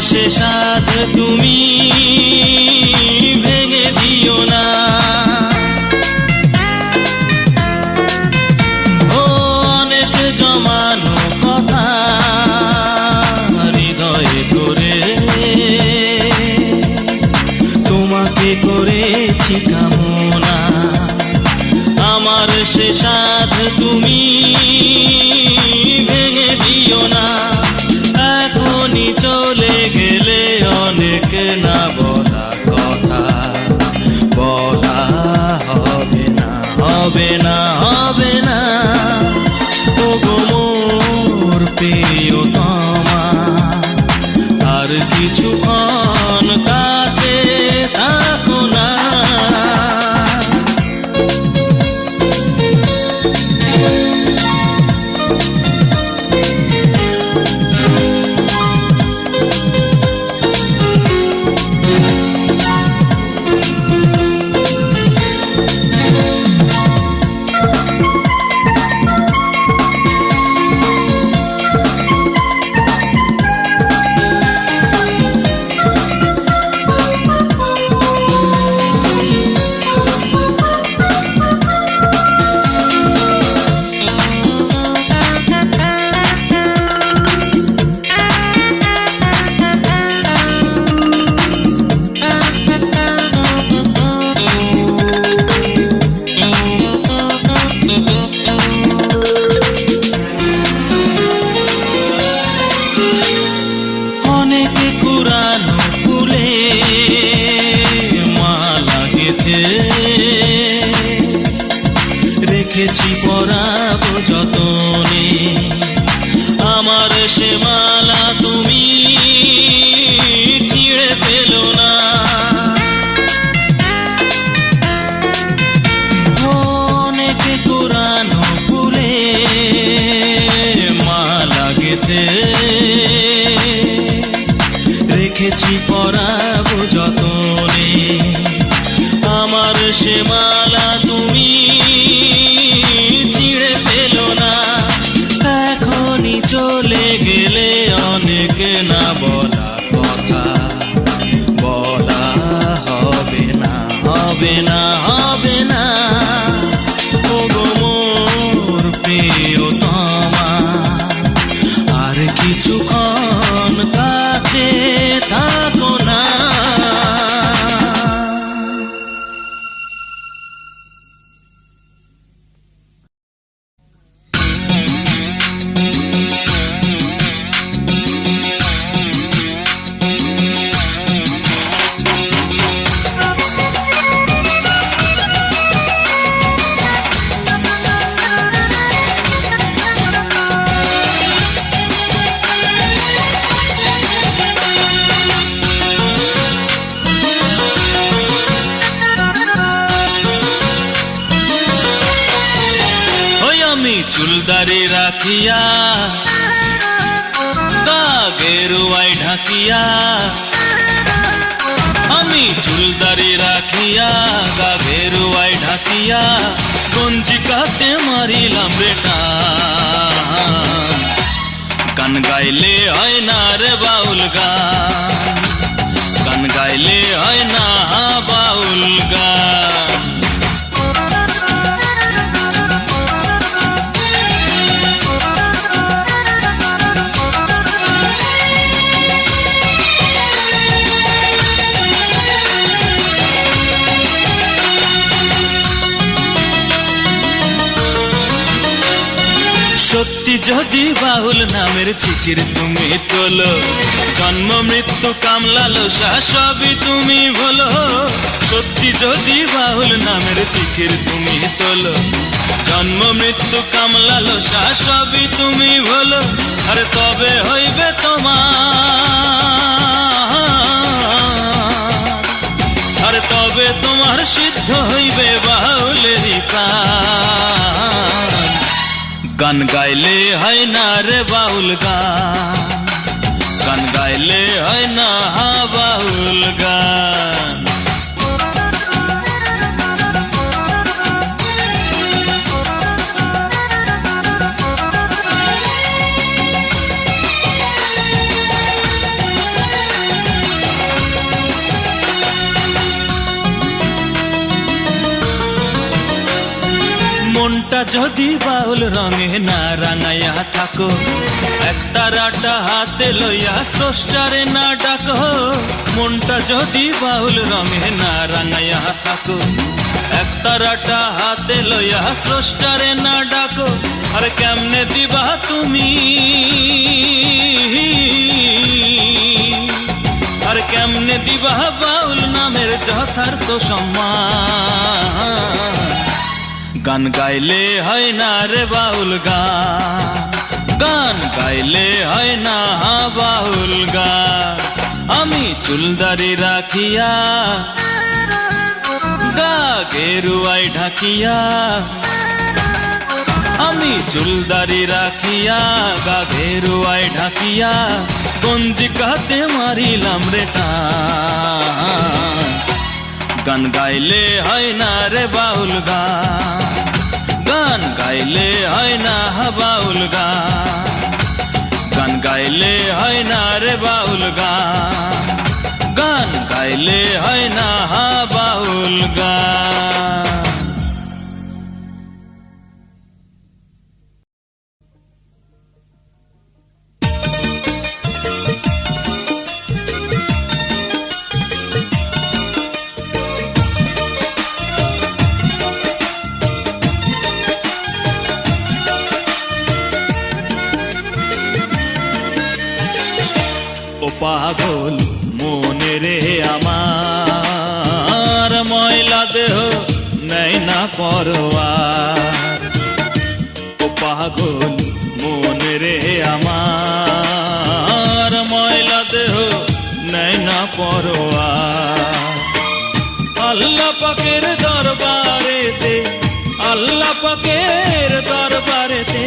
সে সাধ তুমি ভেঙে দিও না। ও অনেক জমানো কথা হৃদয়ে করে তোমাকে করেছি কামনা, আমার সে সাধ তুমি ভেঙে দিও না। এখনই চলে গেলে অনেক না বলা কথা বলা হবে না, হবে না, হবে না। ও গো মোর প্রিয়তমা, আর কিছুক্ষণ কাছে থাকো না। রেখেছি পরাব যতনে, আমার সে মালা তুমি ছিঁড়ে ফেলো না। অনেক কোরানো ফুলে মালা গেথে রেখেছি পরাব যতনে, আমার সে মালা তুমি ছিঁড়ে ফেলো না। এখনই চলে গেলে অনেক না বলা কথা বলা হবে না, হবে না, হবে না। ও গো মোর প্রিয়তমা, আর কিছুক্ষণ কাছে থাকো না। চুলদারি রাখিয়া গা গেরুয়াই ঢাকিয়া, আমি চুলদারি রাখিয়া গা গেরুয়াই ঢাকিয়া, গঞ্জি কাতে মারিলাম বেটা। গান গাইলে হয় না রে বাউল গান, গান গাইলে হয় না বাউল গান। সত্যি যদি বাউল নামের চিঠির তুমি তোলো, জন্ম মৃত্যু কামলালসা সবই তুমি বলো। সত্যি যদি বাউল নামের চিঠির তুমি তোলো, জন্ম মৃত্যু কামলালসা সবই তুমি বলো। আরে তবে হইবে তোমার, আরে তবে তোমার সিদ্ধ হইবে বাউলেরই প্রাণ। গান গাইলে হয় না রে বাউল গান, গান গাইলে হয় না বাউল গান। মনটা যদি বাউল রঙে না রাঙাইয়া থাকো, একতারাটা হাতে লইয়া স্রষ্টারে না ডাকো। মনটা যদি বাউল রঙে না রাঙাইয়া থাকো, একতারাটা হাতে লইয়া স্রষ্টারে না ডাকো। আর কেমনে দিবা তুমি, আর কেমনে দিবা বাউল নামের যথার্থ সম্মান। গান গাইলে হয় না রে বাউল গান, গান গাইলে হয় না বাউল গান। আমি চুলদারি রাখিয়া গা গেরুয়াই ঢাকিয়া, আমি চুলদারি রাখিয়া গা গেরুয়াই ঢাকিয়া, গঞ্জিকাতে মারিলাম রে টান। গান গাইলে হয় না রে বাউল গান, গান গাইলে হয় না বাউল গান। গান গাইলে হয় না রে বাউল গান, গান গাইলে হয় না বাউল গান। পাগল মনে রে আমার, ময়লা দেহ নেই না পরোয়ার। ও পাগল মনে রে আমার, ময়লা দেহ নেই না পরোয়ার। আল্লাহ পাকের দরবারেতে, আল্লাহ পাকের দরবারেতে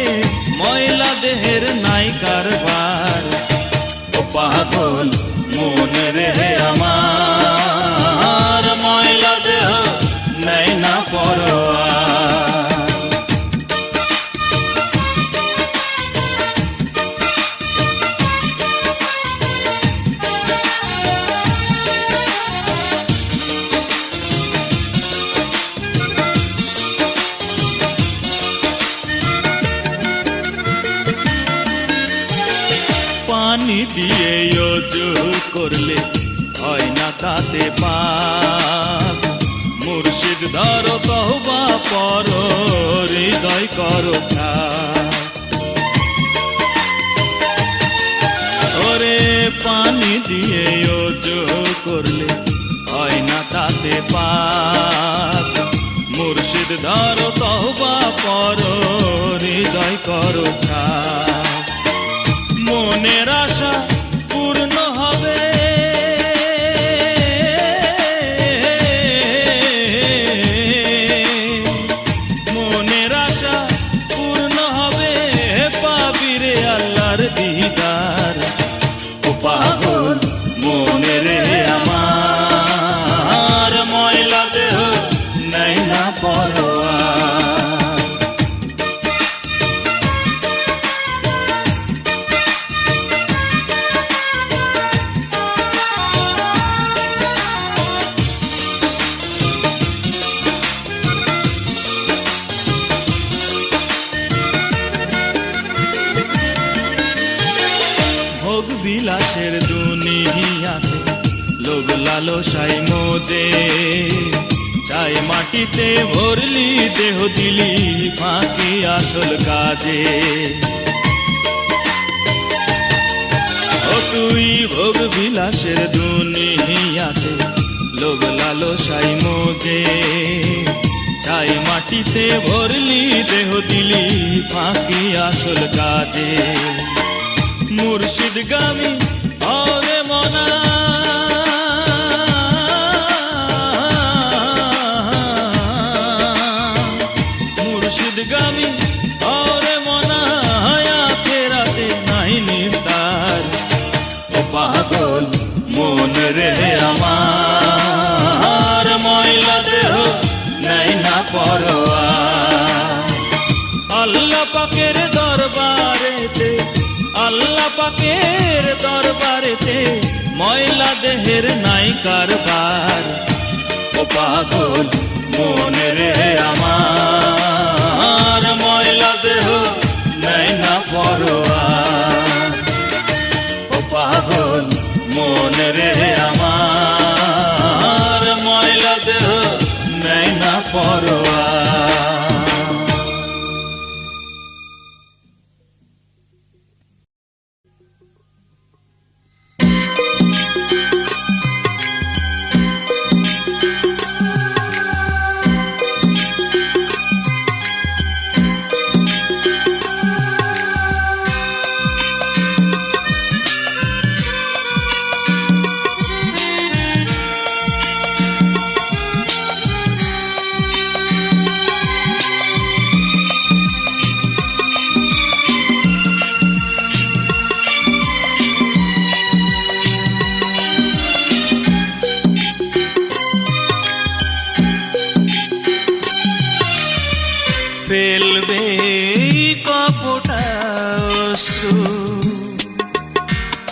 ময়লা দেহের নাই কারবার। পাগল মনে রে আমার, ময়লা দেহ নেই না পরোয়ার। পানি দিয়ে ওযু করলে হয় না তাতে পাপ। মুর্শিদ ধরো তওবা করো, হৃদয় করো ঠাপ। ওরে পানি দিয়ে ওযু করলে হয় না তাতে পাপ। মুর্শিদ ধরো তওবা করো, হৃদয় করো ঠাপ। মনের আশা পূর্ণ হবে, মনের আশা পূর্ণ হবে, পাবি রে আল্লাহর দিদার। ও পাগল মনে রে আমার, ময়লা দেহ নেই না পরোয়ার। ভোগ বিলাসের দুনিয়াতে লোভ লালসাই মোজে, চাই মাটিতে ভরলি দেহ দিলি ফাঁকি আসল কাজে। ও তুই ভোগ বিলাসের দুনিয়াতে লোভ লালসাই মোজে, চাই মাটিতে ভরলি দেহ দিলি ফাঁকি আসল কাজে। মুর্শিদ গামী হবে মনা, মুর্শিদ গামী হবে মনা, আখেরাতে নাই নিস্তার। ও পাগল মন রে আমার, ময়লা দেহ নেই না পরোয়ার। আল্লাহ পাকের দরবারেতে, আল্লাহ পাকের দরবারেতে ময়লা দেহের নাই কারবার। ও পাগল মনে রে আমার,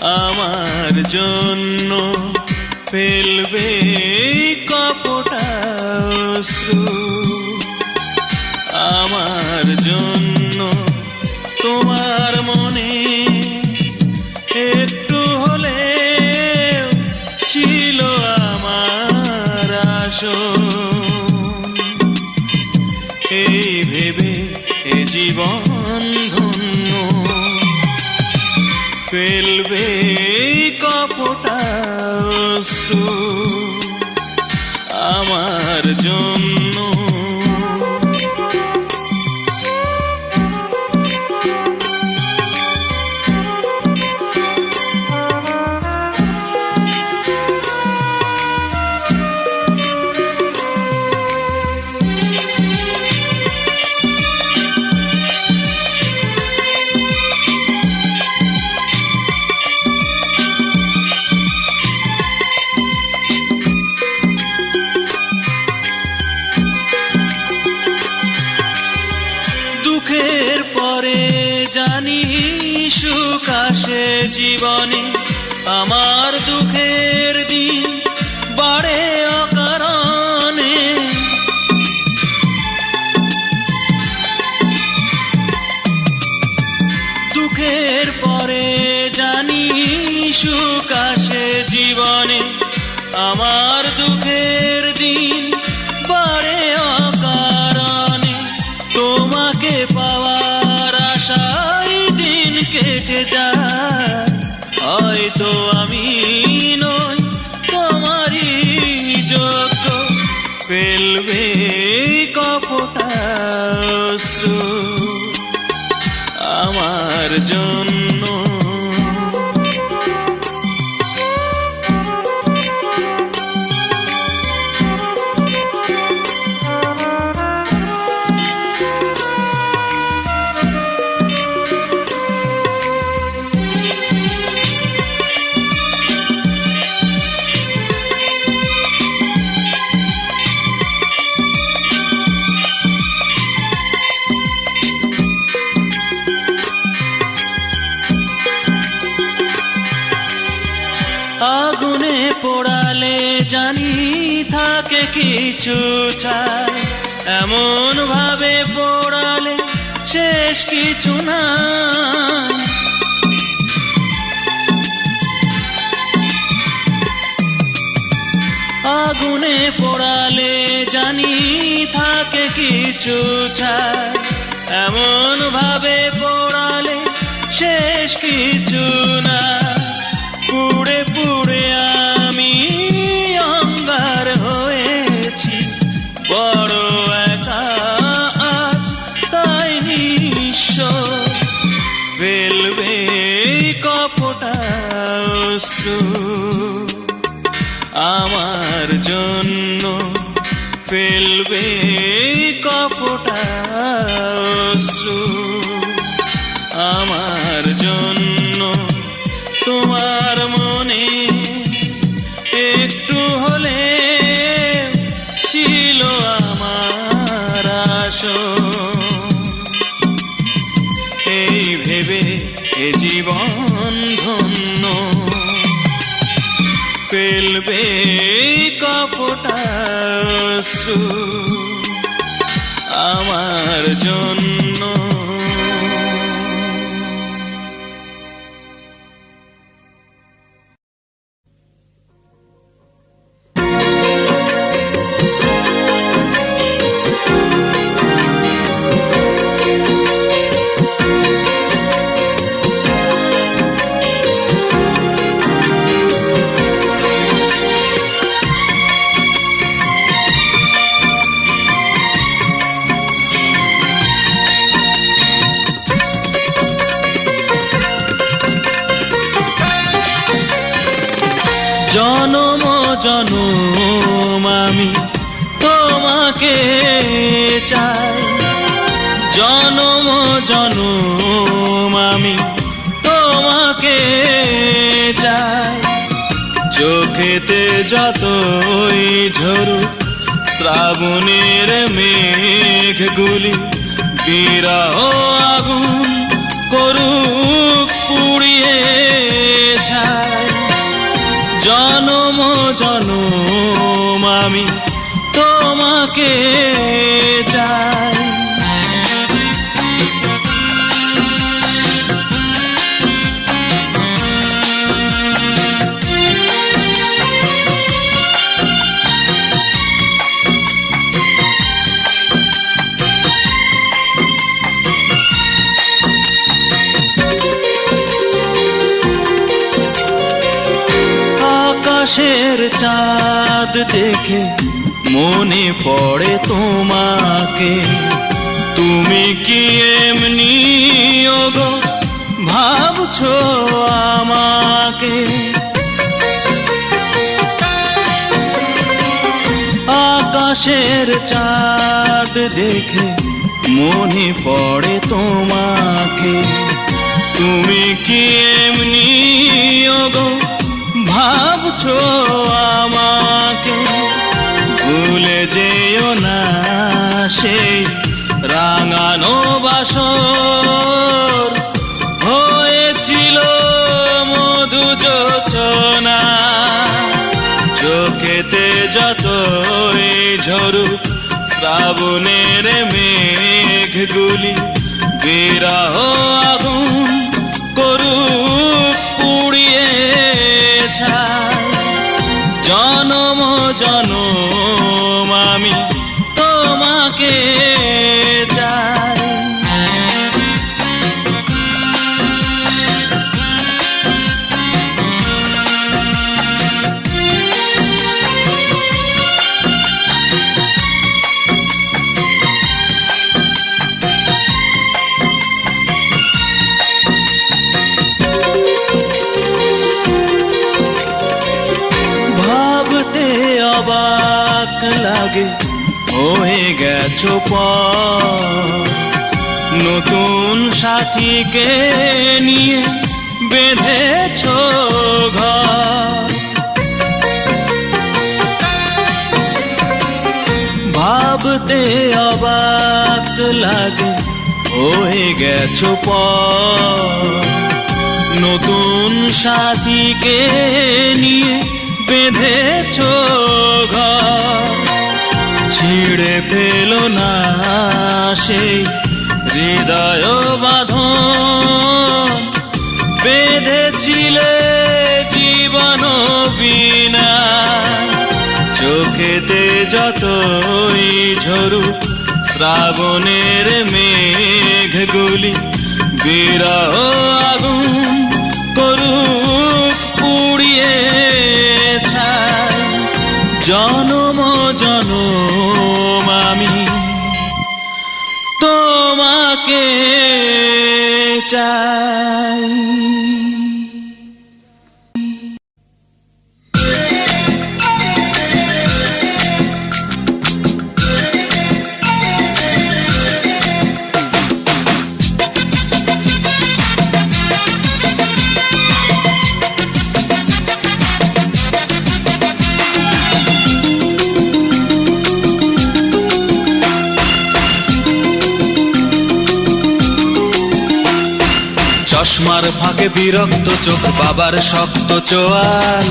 আমার জন্য ফেলবে কপট অশ্রু, আমার জন্য তোমার মনে একটু হলে ছিল আমার আসন। এই ভেবে এ জীবন ধন্য, ফেলবে কপট অশ্রু আমার জন্য। দুঃখের পরে জানি সুখ আসে জীবনে, আমার দুঃখের দিন বাড়ে অকারণে। দুঃখের পরে জানি সুখ আসে জীবনে, আমার দুঃখের দিন বাড়ে অকারণে। তোমাকে পাওয়ার আশায় দিন কেটে যায়, হয়তো আমি নই তোমারই যোগ্য। ফেলবে কপট অশ্রু আমার জন্য। আগুনে পোড়ালে জানি থাকে কিছু ছাই, এমন ভাবে পোড়ালে শেষ কিছু না। আগুনে পোড়ালে জানি থাকে কিছু ছাই, এমন ভাবে পোড়ালে শেষ কিছু না। পুড়ে পুড়ে আমি অঙ্গার হয়েছি, বড় একা আজ তাই নিঃস্ব। ফেলবে কপট অশ্রু আমার জন্য, ফেলবে কপট অশ্রু আমার জন্য। তোমার মনে একটু হলে ছিল আমার আসন। এই ভেবে এ জীবন ধন্য, ফেলবে কপট অশ্রু আমার জন্য। জনম জনম আমি তোমাকে চাই, জনম জনম আমি তোমাকে চাই। চোখেতে যতই ঝরুক শ্রাবণের মেঘগুলি, বিরহ আগুন করুক পুড়িয়ে ছাই। জনম জনম আমি তোমাকে চাই। আকাশের চাঁদ দেখে মনে পড়ে তোমাকে, তুমি কি এমনি ওগো ভাবছো আমাকে? আকাশের চাঁদ দেখে মনে পড়ে তোমাকে, তুমি কি এমনি ওগো ভাবছো আমাকে? ভুলে যেও না সেই রাঙানো বাসর, হয়েছিল মধু যোচনা। চোখেতে যতই ঝরুক শ্রাবণের মেঘগুলি, বিরহ আগুন করুক পুড়িয়ে ছাই। জনম জনম আমি তোমাকে চাই। অবাক লাগে হয়ে গেছো পর, নতুন সাথীকে নিয়ে বেঁধেছো ঘর। ভাবতে অবাক লাগে হয়ে গেছো পর, নতুন সাথীকে নিয়ে বেঁধেছো ঘর। ছিঁড়ে ফেলো না সেই হৃদয় বাঁধন, বেঁধেছিলে জীবন বিনা। চোখেতে যতই ঝরুক শ্রাবণের মেঘগুলি, বিরহ আগুন করুক পুড়িয়ে ছাই। জনম জনম আমি তোমাকে চাই। চশমার ফাঁকে বিরক্ত চোখ, বাবার শক্ত চোয়াল।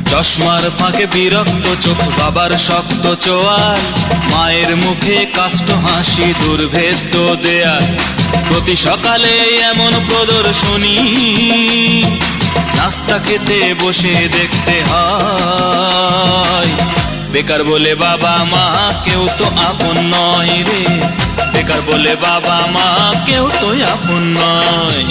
চশমার ফাঁকে বিরক্ত চোখ, বাবার শক্ত চোয়াল। মায়ের মুখে কাষ্ঠ হাসি, দুর্ভেদ্য দেয়াল। প্রতি সকালে এমন প্রদর্শনী, নাস্তা খেতে বসে দেখতে হয়। বেকার বলে বাবা মা কেউ তো আপন নয় রে, বেকার বলে বাবা মা কেউ তো আপন নয়।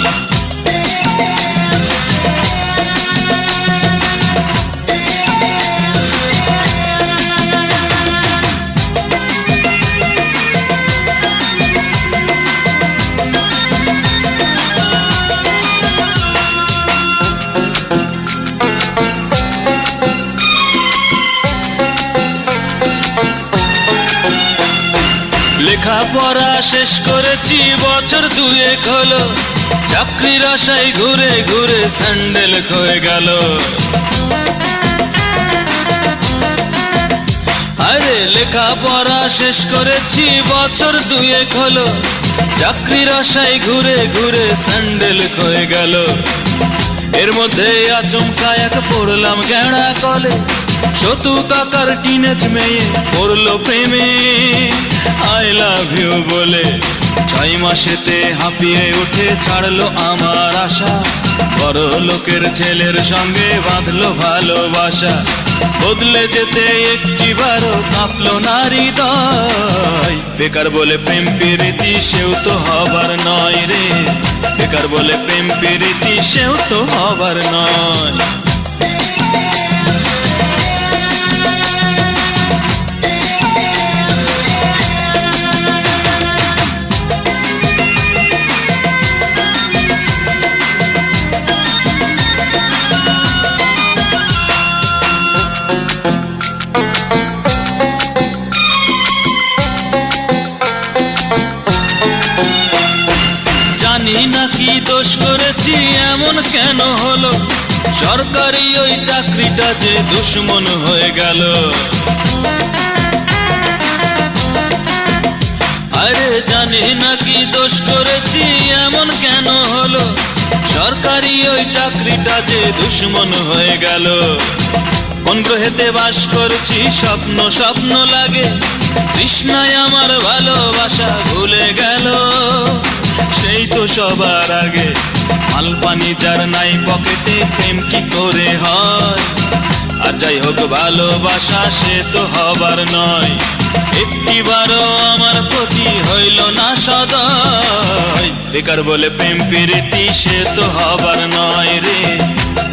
লেখাপড়া শেষ করেছি বছর দুয়েক হলো, চাকরির আশায় ঘুরে ঘুরে স্যান্ডেল ক্ষয়ে গেল। আরে লেখা লেখাপড়া শেষ করেছি বছর দুয়েক হলো, চাকরির আশায় ঘুরে ঘুরে স্যান্ডেল ক্ষয়ে গেল। এর মধ্যে আচমকা এক পড়লাম গেঁড়া কলে, সতু কাকার টিনেজ মেয়ে পড়লো প্রেমে আই লাভ ইউ বলে। 6 মাসেতে হাঁপিয়ে উঠে ছাড়লো আমার আশা, বড় লোকের ছেলের সঙ্গে বাঁধলো ভালোবাসা। বদলে যেতে একটিবারও কাঁপলো না হৃদয়, বেকার বলে প্রেম প্রীতি সেও তো হবার নয় রে, বেকার বলে প্রেম প্রীতি সেও তো হবার নয়। জানি না কি দোষ করেছি এমন কেন হলো, সরকারি ওই চাকরিটা যে দুশ্মন হয়ে গেল। আরে জানি না কি দোষ করেছি এমন কেন হলো, সরকারি ওই চাকরিটা যে দুশ্মন হয়ে গেল। কোন গ্রহেতে বাস করছি স্বপ্ন স্বপ্ন লাগে, তৃষ্ণায় আমার ভালোবাসা ভুলে গেল সেই তো সবার আগে। মাল পানি যার নাই পকেটে প্রেম কি করে হয়, আর যাই হোক ভালোবাসা সে তো হবার নয়। একটিবারও আমার প্রতি হইল না সদয়, বেকার বলে প্রেম প্রীতি সে তো হবার নয় রে,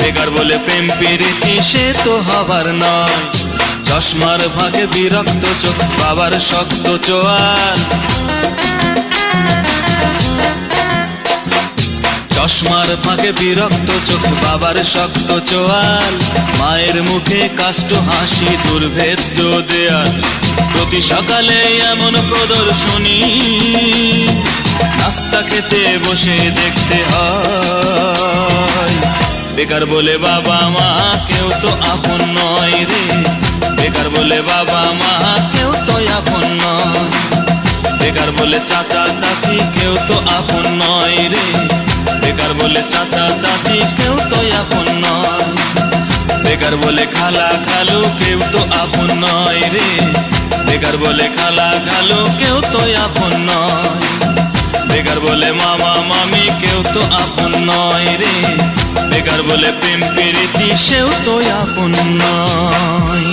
বেকার বলে প্রেম প্রীতি সে তো হবার নয়। চশমার ভাগে বিরক্ত চোখ বাবার শক্ত চোয়াল, চশমার ফাঁকে বিরক্ত চোখ বাবার শক্ত চোয়াল, মায়ের মুখে কাষ্ট হাসি দুর্ভেদ্য দেয়াল। প্রতি সকালে এমন প্রদর্শনী নাস্তা খেতে বসে দেখতে হয়, বেকার বলে বাবা মা কেউ তো আপন নয় রে, বেকার বলে বাবা মা কেউ তো আপন নয়, বেকার বলে চাচা চাচি কেউ তো আপন নয় রে, বেকার বলে চাচা চাচি কেউ তো আপন নয়, বেকার বলে খালা খালু কেউ তো আপন নয় রে, বেকার বলে খালা খালু কেউ তো আপন নয়, বেকার বলে মামা মামি কেউ তো আপন নয় রে, বেকার বলে প্রেম প্রীতি সেও তো আপন নয়।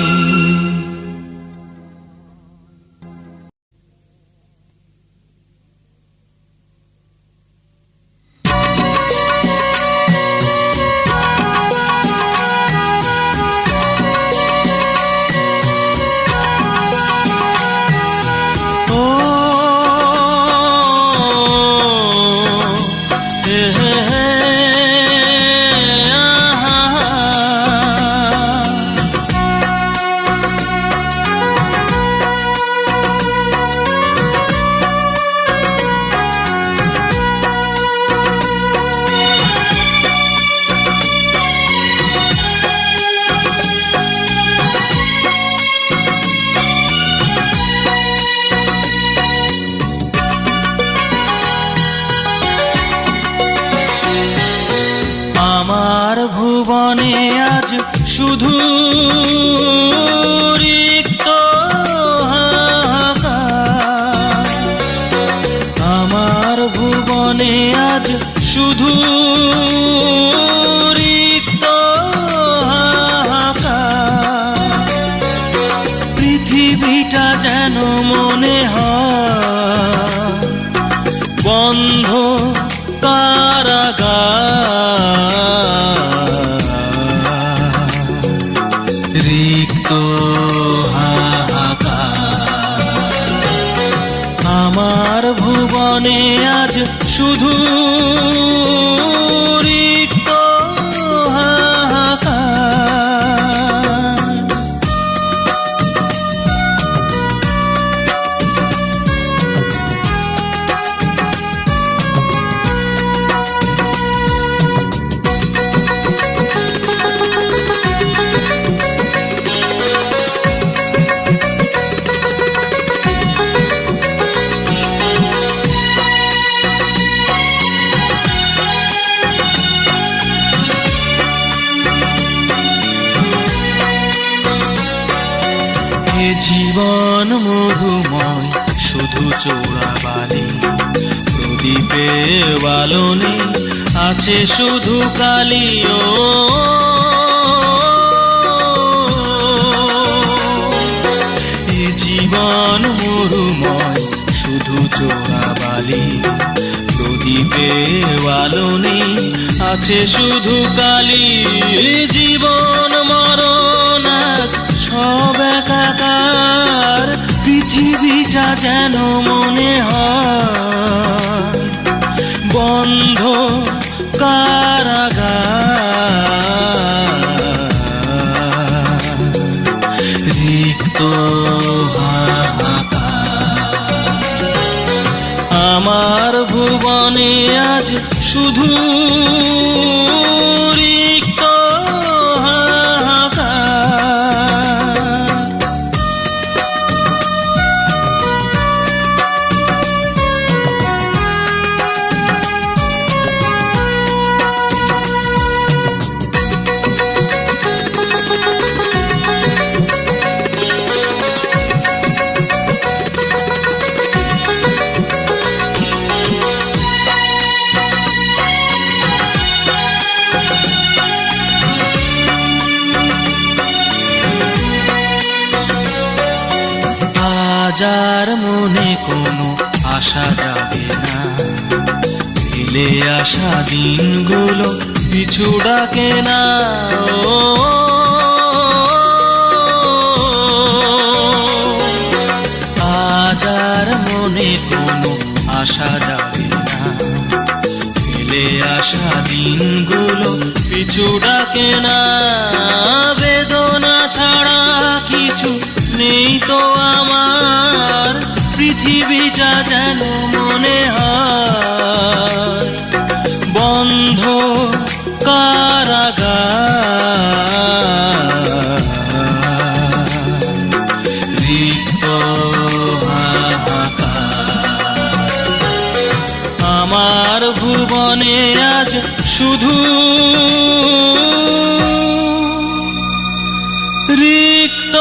আমার ভুবনে আজ শুধু রিক্ত হাহাকার, আমার ভুবনে আজ শুধু রিক্ত হাহাকার। পৃথিবীটা যেন মনে হয় বন্ধ কারাগার, রিক্ত শুধু চোরাবালি, প্রদীপে আলোনে আছে শুধু কালি। ও এ জীবন মরুময়, শুধু চোরাবালি, প্রদীপে আলোনে আছে শুধু কালি। জীবন মরণ আজ সব একাকার, পৃথিবীটা যেন মনে হয় বন্ধ কারাগার, রিক্ত হাহাকার। আমার ভুবনে আজ শুধু রিক্ত হাহাকার। যার মনে কোনো আশা যাবে না, ফেলে আসা দিনগুলো পিছু ডাকে না। যার মনে কোনো আশা যাবে না, ফেলে আসা দিনগুলো পিছু ডাকে না। বেদনা ছাড়া কিছু নেই তো আমার, পৃথিবীটা যেন মনে হয় বন্ধ কারাগার, রিক্ত হাহাকার। আমার ভুবনে আজ শুধু রিক্ত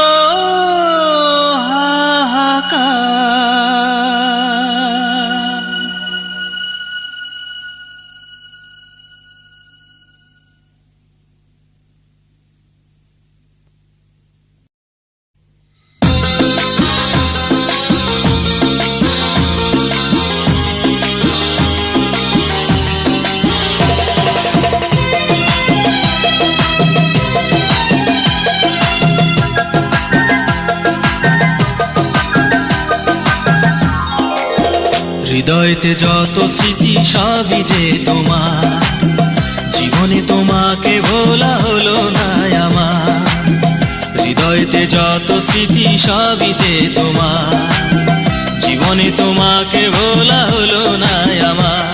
হৃদয়তে যত স্মৃতি সবই যে তোমার, জীবনে তোমাকে ভোলা হলো না আমার। হৃদয়তে যত স্মৃতি সবই যে তোমার, জীবনে তোমাকে ভোলা হলো না আমার।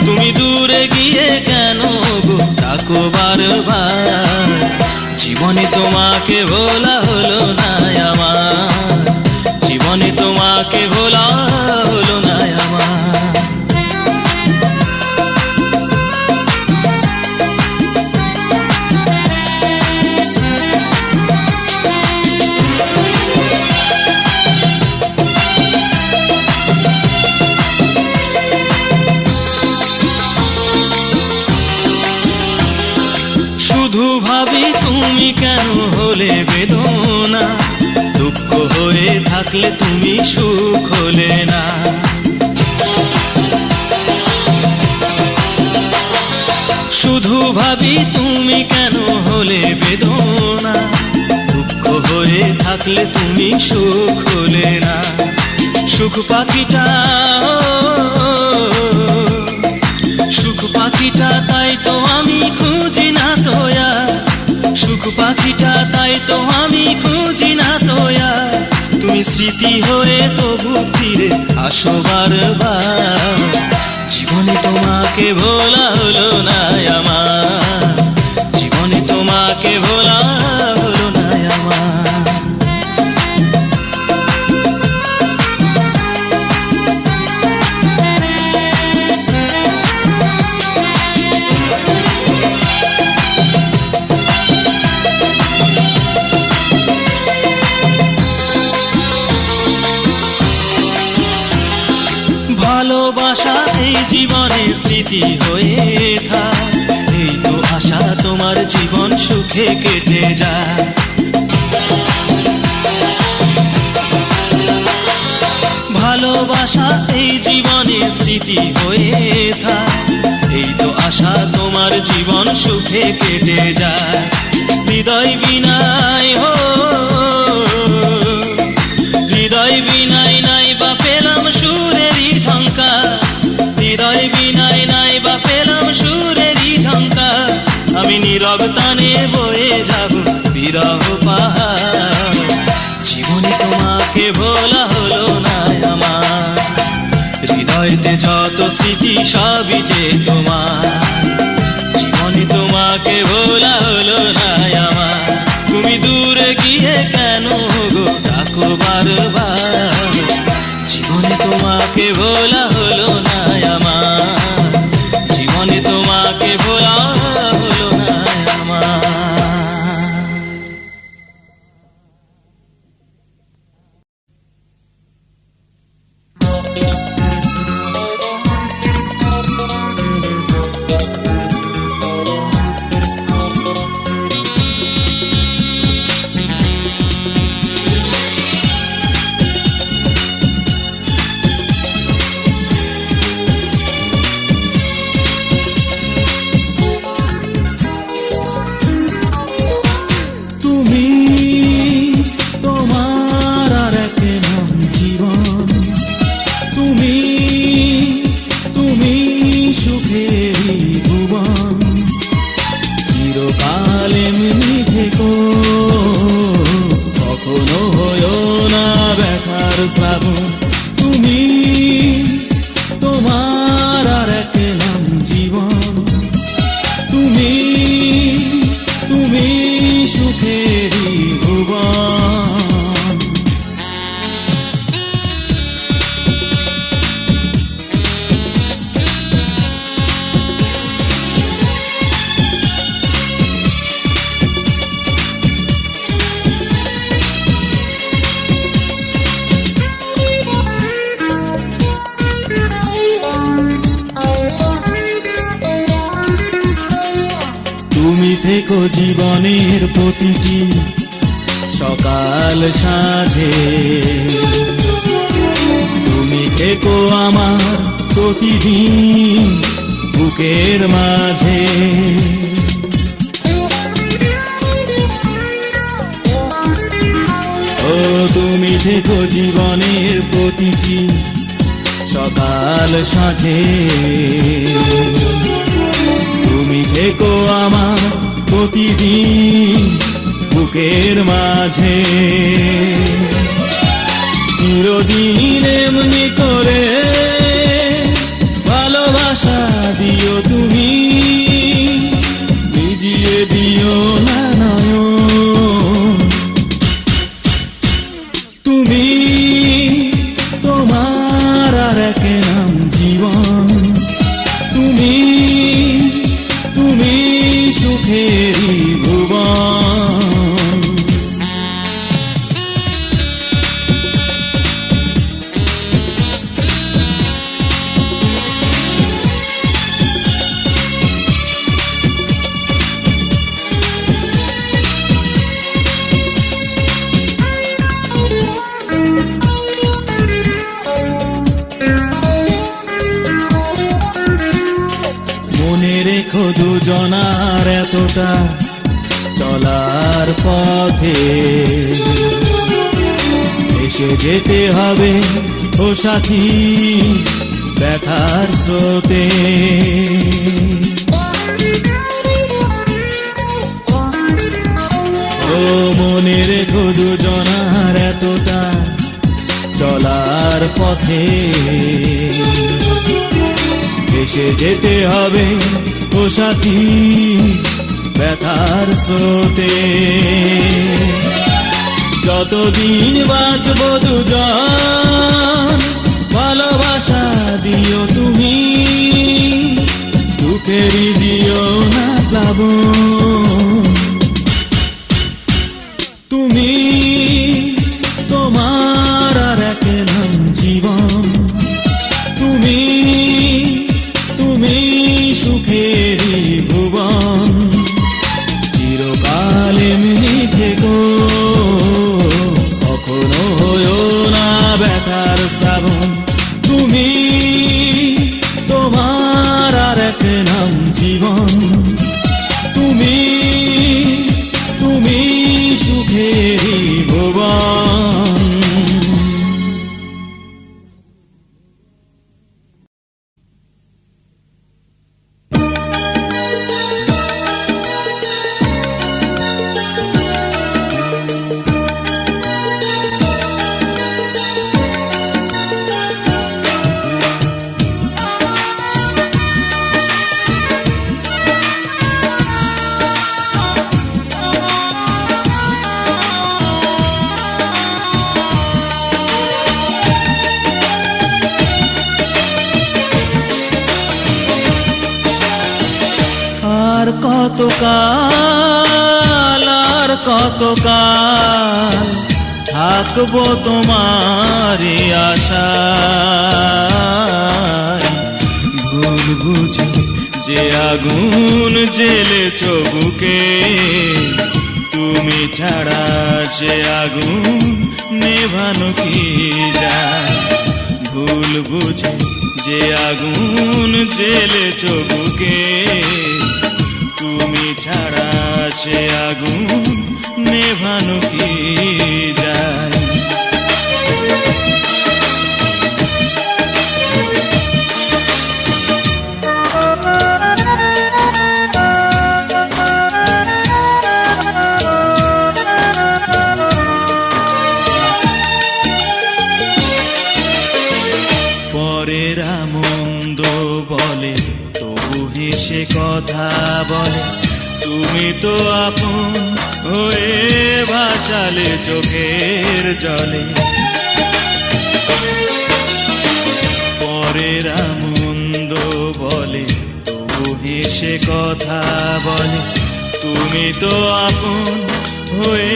তুমি দূরে গিয়ে কেন গো ডাকো বারবার, জীবনে তোমাকে ভোলা হলো না আমার, জীবনে তোমাকে ভোলা হলো না আমার। শুধু ভাবি তুমি কেন হলে বেদনা, দুঃখ হয়ে থাকলে তুমি সুখ হলে না। শুধু ভাবি তুমি কেন হলে বেদনা, দুঃখ হয়ে থাকলে তুমি সুখ হলে না। সুখ পাখিটা, সুখ পাখিটা তাই তো আমি খুঁজি না তোয়া, সুখ পাখিটা তাই তো আমি খুঁজি না তোয়া। তুমি স্মৃতি হয়ে তবু ফিরে আসো বারবার, জীবনে তোমাকে ভোলা হলো না আমার, জীবনে তোমাকে ভোলা হলো না আমার। সুখে কেটে যায়। ভালোবাসা এই জীবনে স্মৃতি হয়ে থাক, এই তো আশা তোমার জীবন সুখে কেটে যায়। হৃদয় বিনায় হৃদয় বিনায় নাই বা পেলাম সুরেরই ঝঙ্কার, হৃদয় বিনায় নাই বা পেলাম সুরেরই ঝঙ্কার। আমি নীরব তানে বয়ে যাব বিরহ পাহাড়, জীবনে তোমাকে ভোলা হলো না আমার। হৃদয়তে যত স্মৃতি সবই যে তোমার, জীবনে তোমাকে ভোলা হলো না আমার। তুমি দূরে গিয়ে কেন গো ডাকো বারবার, জীবনে তোমাকে ভোলা হলো না আমার, জীবনে তোমাকে ভোলা হলো না আমার। থেকো জীবনের প্রতিটি সকাল সাঁঝে, তুমি থেকো আমার প্রতিদিন বুকের মাঝে। ও তুমি থেকো জীবনের প্রতিটি সকাল সাঁঝে, তুমি থেকো আমার প্রতিদিন বুকের মাঝে। চিরদিন এমনি করে ভালোবাসা দিও তুমি, ভিজিয়ে দিও না নয়ন। তুমি তোমার আর এক নাম জীবন, তুমি সুখেরই ভুবন। মনে রেখো দুজনার এতটা চলার পথে এসে যেতে হবে ও সাথী দেখার স্রোতে। ও মনে রেখো দুজনার এতটা চলার পথে এসে যেতে হবে ও সাথী ব্যথার স্রোতে। যতদিন বাঁচব দুজন ভালোবাসা দিও তুমি, দুঃখেরই দিও না প্লাবন। তুমি তোমার আর এক নাম জীবন, তুমি সুখেরই ভুবন। চিরকাল কতকাল আর কতকাল থাকবো তোমারই আশায়। ভুল বুঝে যে আগুন জ্বেলেছো বুকে, তুমি ছাড়া সে আগুন নেভানো কি যায়। ভুল বুঝে যে আগুন জ্বেলেছো বুকে, তুমি ছাড়া সে আগুন নেভানো কি যায়। পরেরা মন্দ বলে তবু হেসে কথা বলে, তুমি তো আপন হয়ে ভাসালে চোখের জলে। পরেরা মন্দ বলে তবু হেসে কথা বলে, তুমি তো আপন হয়ে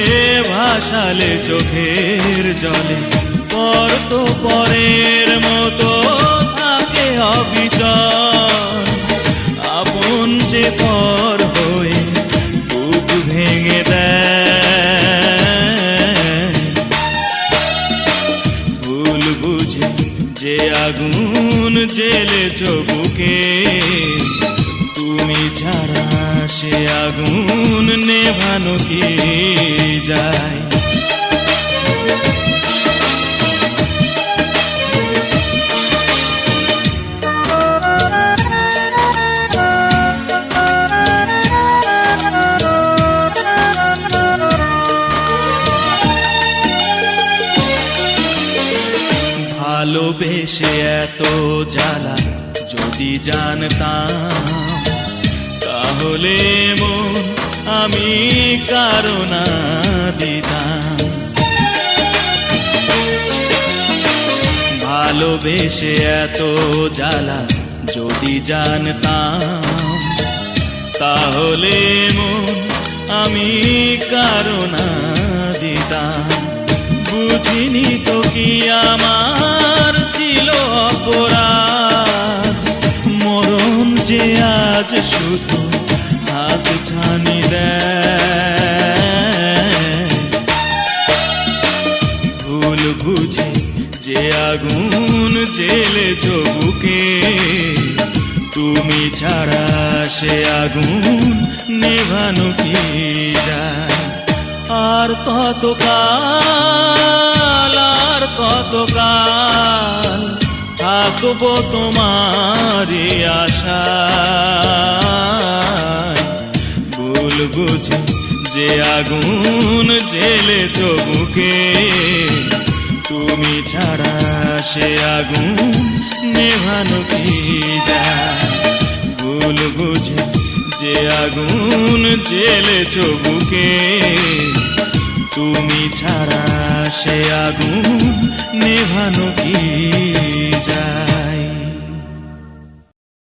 ভাসালে চোখের জলে। পর তো পরের মতো থাকে অবিচল, আপন যে পর হয়ে বুক ভেঙে দেয়। ভুল বুঝে যে আগুন জ্বেলেছো বুকে, তুমি ছাড়া সে আগুন নেভানো কি যায়। ভালোবেসে এত জ্বালা যদি জানতাম, তাহলে মন আমি কারো না দিতাম। ভালোবেসে এত জ্বালা যদি জানতাম, তাহলে মন আমি কারো না দিতাম। বুঝিনি তো কি আমার ছিল অপরাধ, মরণ যে আজ শুধু হাত ছানি দেয়। ভুল বুঝে যে আগুন জ্বেলেছো বুকে, তুমি ছাড়া সে আগুন নেভানো কি যায়। আর কতকাল আর কতকাল থাকবো তোমারই আশায়। ভুল বুঝে যে আগুন জ্বেলেছো বুকে, তুমি ছাড়া সে আগুন নেভানো কি যায়। ভুল বুঝে যে আগুন জ্বেলেছো বুকে, তুমি ছাড়া সে আগুন নেভানো কি